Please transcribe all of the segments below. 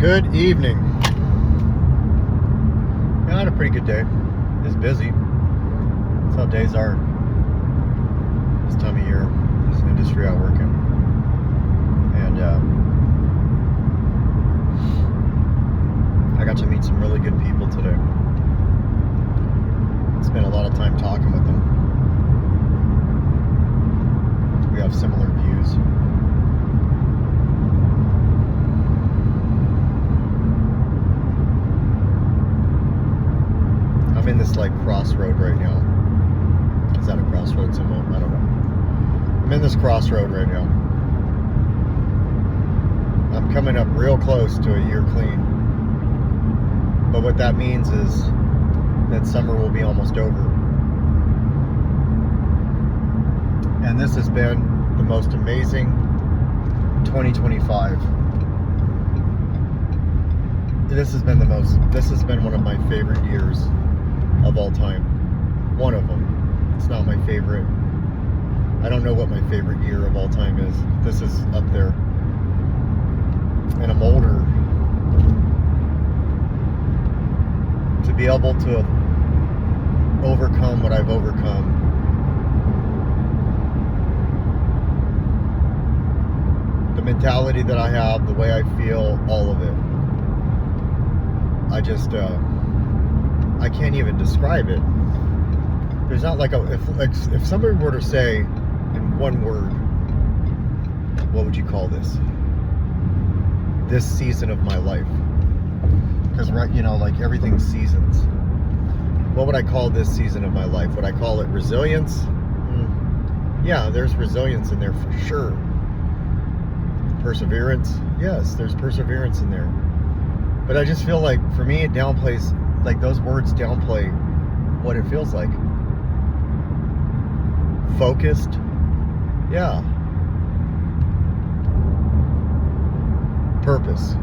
Good evening. I had a pretty good day. It's busy. That's how days are this time of year, this industry I work in. And I got to meet some really good people today. Spent a lot of time talking with them. We have similar views. I'm in this like crossroad right now. Is that a crossroad symbol? I don't know. I'm in this crossroad right now. I'm coming up real close to a year clean. But what that means is that summer will be almost over. And this has been the most amazing 2025. This has been one of my favorite years of all time. One of them. It's not my favorite. I don't know what my favorite year of all time is. This is up there. And I'm older. To be able to overcome what I've overcome. The mentality that I have, the way I feel, all of it. I can't even describe it. There's not like if somebody were to say in one word, what would you call this? This season of my life. Because like everything's seasons. What would I call this season of my life? Would I call it resilience? Yeah, there's resilience in there for sure. Perseverance? Yes, there's perseverance in there. But I just feel like, for me, it downplays, like those words downplay what it feels like. Focused? Yeah. Purpose.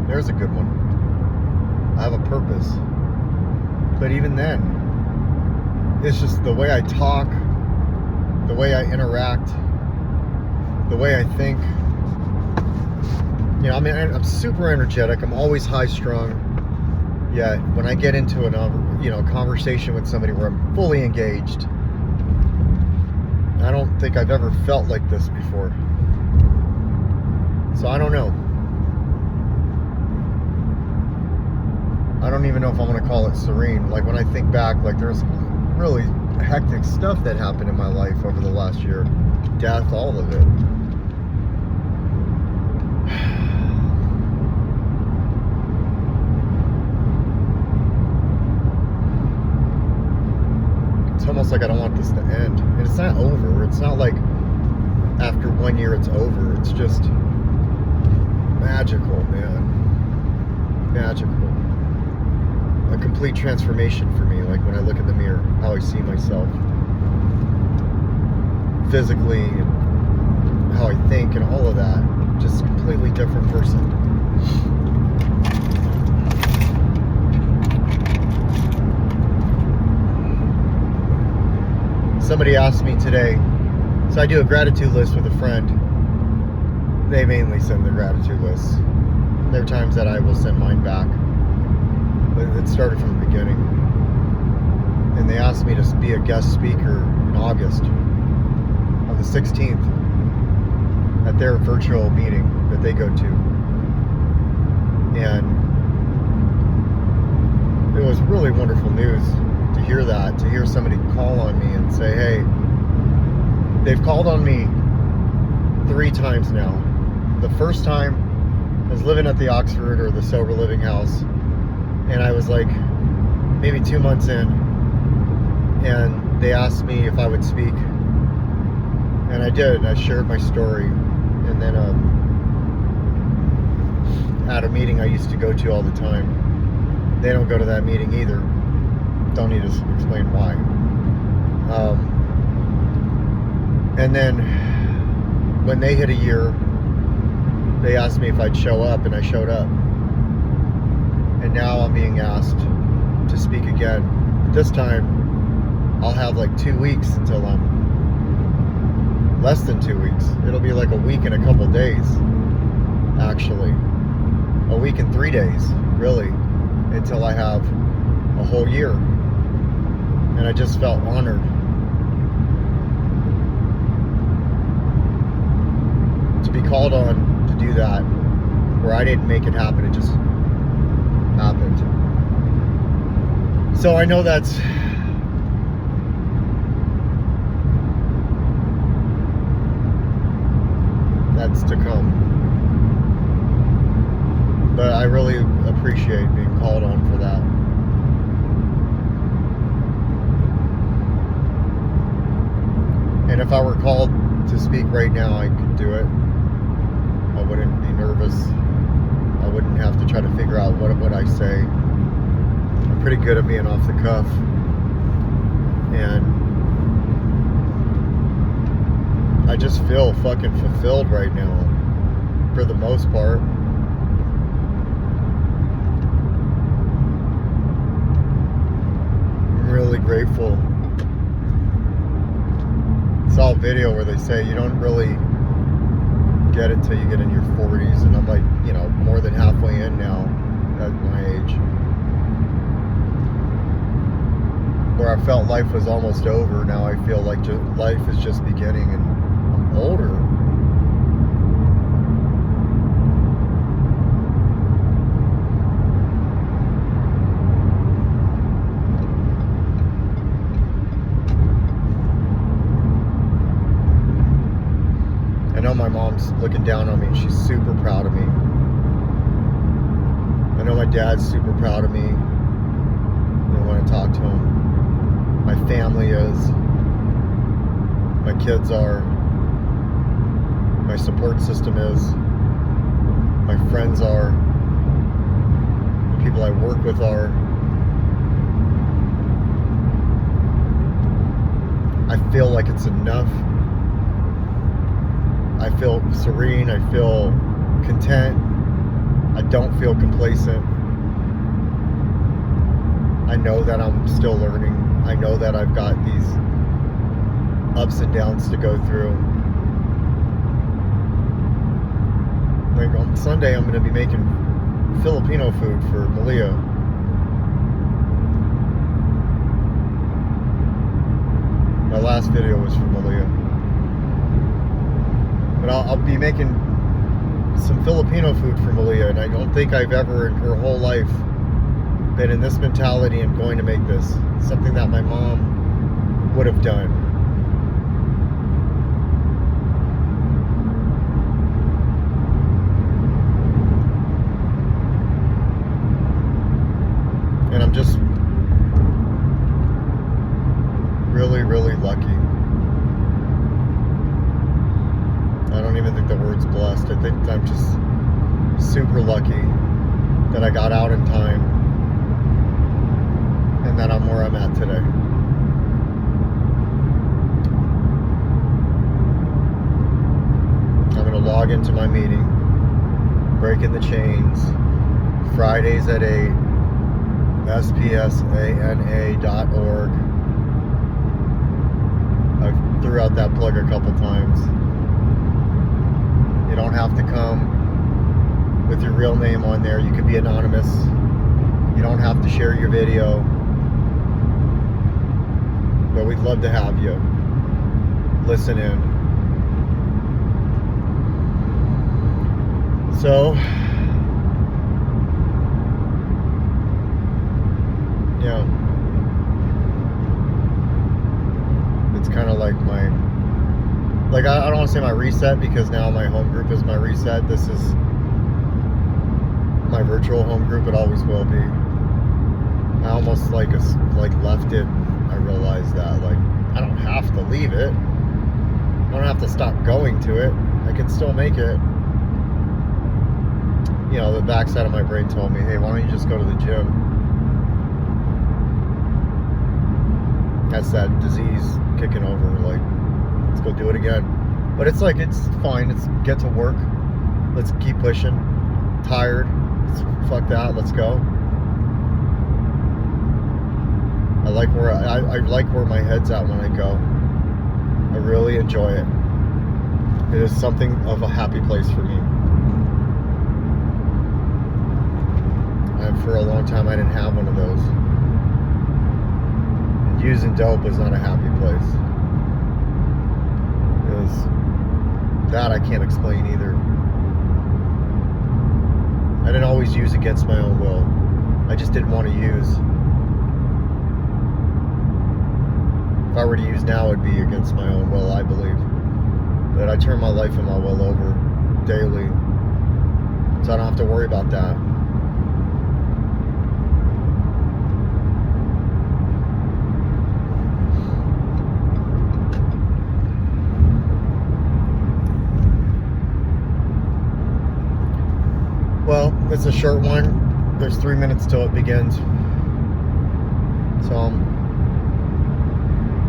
There's a good one. I have a purpose. But even then, it's just the way I talk, the way I interact, the way I think. I'm super energetic. I'm always high strung. Yet when I get into a conversation with somebody where I'm fully engaged, I don't think I've ever felt like this before. So I don't know. I don't even know if I want to call it serene. Like when I think back, like there's some really hectic stuff that happened in my life over the last year. Death, all of it. It's almost like I don't want this to end. And it's not over. It's not like after 1 year it's over. It's just magical, man. Magical. A complete transformation for me, like when I look in the mirror, how I see myself physically and how I think and all of that. Just a completely different person. Somebody asked me today, so I do a gratitude list with a friend. They mainly send their gratitude lists. There are times that I will send mine back. But it started from the beginning. And they asked me to be a guest speaker in August, on the 16th, at their virtual meeting that they go to. And it was really wonderful news to hear that, to hear somebody call on me and say, hey, they've called on me 3 times now. The first time I was living at the Oxford or the Sober Living House, and I was like maybe 2 months in, and they asked me if I would speak, and I did. I shared my story, and then at a meeting I used to go to all the time. They don't go to that meeting either. Don't need to explain why. And then when they hit a year, they asked me if I'd show up, and I showed up. And now I'm being asked to speak again. But this time, I'll have like 2 weeks until I'm less than 2 weeks. It'll be like a week and a couple days actually. A week and 3 days, really, until I have a whole year. And I just felt honored to be called on to do that, where I didn't make it happen, it just happened. So I know that's to come. But I really appreciate being called on for that. And if I were called to speak right now, I could do it. I wouldn't be nervous. I wouldn't have to try to figure out what would I say. I'm pretty good at being off the cuff. And I just feel fucking fulfilled right now, for the most part. I'm really grateful. I saw a video where they say you don't really get it till you get in your 40s, and I'm like, you know, more than halfway in now at my age, where I felt life was almost over. Now I feel like life is just beginning, and I'm older. I know my mom's looking down on me, and she's super proud of me. I know my dad's super proud of me. I want to talk to him. My family is. My kids are. My support system is. My friends are. The people I work with are. I feel like it's enough. I feel serene. I feel content. I don't feel complacent. I know that I'm still learning. I know that I've got these ups and downs to go through. Like on Sunday, I'm going to be making Filipino food for Malia. My last video was for Malia. But I'll be making some Filipino food for Malia, and I don't think I've ever in her whole life been in this mentality and going to make this. Something that my mom would have done. And I'm just really, really lucky. I don't even think the word's blessed. I think I'm just super lucky that I got out in time and that I'm where I'm at today. I'm going to log into my meeting, Breaking the Chains, Fridays at 8, spsana.org. I threw out that plug a couple times. You don't have to come with your real name on there. You can be anonymous. You don't have to share your video. But we'd love to have you listen in. So, yeah. It's kind of like my... Like, I don't want to say my reset, because now my home group is my reset. This is my virtual home group. It always will be. I almost left it. I realized that, like, I don't have to leave it. I don't have to stop going to it. I can still make it. You know, the backside of my brain told me, hey, why don't you just go to the gym? That's that disease kicking over, like, let's go do it again. But it's like, it's fine. It's get to work. Let's keep pushing. Tired. Fuck that. Let's go. I like where my head's at when I go. I really enjoy it. It is something of a happy place for me. for a long time I didn't have one of those. And using dope was not a happy place. It was that I can't explain either. I didn't always use against my own will. I just didn't want to use. If I were to use now, it'd be against my own will, I believe. But I turn my life and my will over daily, so I don't have to worry about that. Well, it's a short one. There's 3 minutes till it begins. So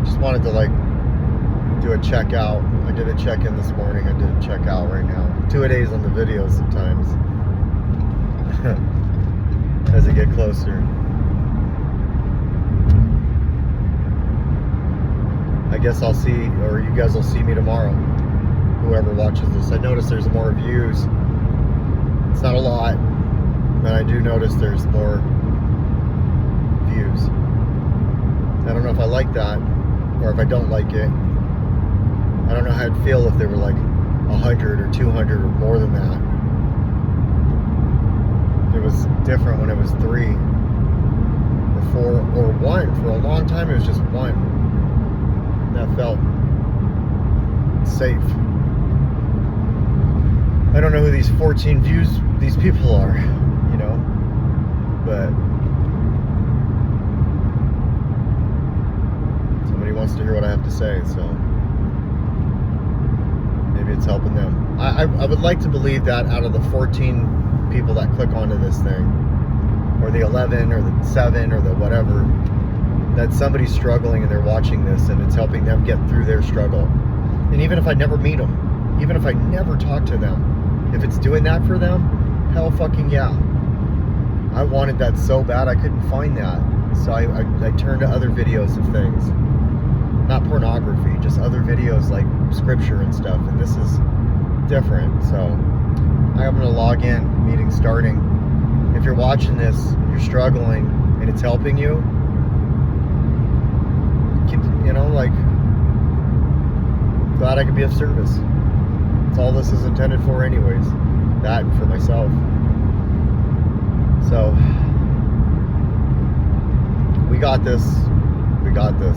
just wanted to do a checkout. I did a check-in this morning. I did a checkout right now. 2-a-days on the videos sometimes as I get closer. I guess I'll see, or you guys will see me tomorrow, whoever watches this. I noticed there's more views. It's not a lot, but I do notice there's more views. I don't know if I like that or if I don't like it. I don't know how I'd feel if they were 100 or 200 or more than that. It was different when it was 3 or 4 or 1. For a long time it was just 1. That felt safe. I don't know who these 14 views, these people are, but somebody wants to hear what I have to say, so maybe it's helping them. I would like to believe that out of the 14 people that click onto this thing, or the 11 or the 7 or the whatever, that somebody's struggling and they're watching this and it's helping them get through their struggle. And even if I never meet them, even if I never talk to them, if it's doing that for them, hell fucking yeah. I wanted that so bad, I couldn't find that. So I turned to other videos of things. Not pornography, just other videos like scripture and stuff. And this is different. So I'm going to log in, meeting starting. If you're watching this, you're struggling, and it's helping you, glad I could be of service. That's all this is intended for anyways. That and for myself. So we got this. We got this.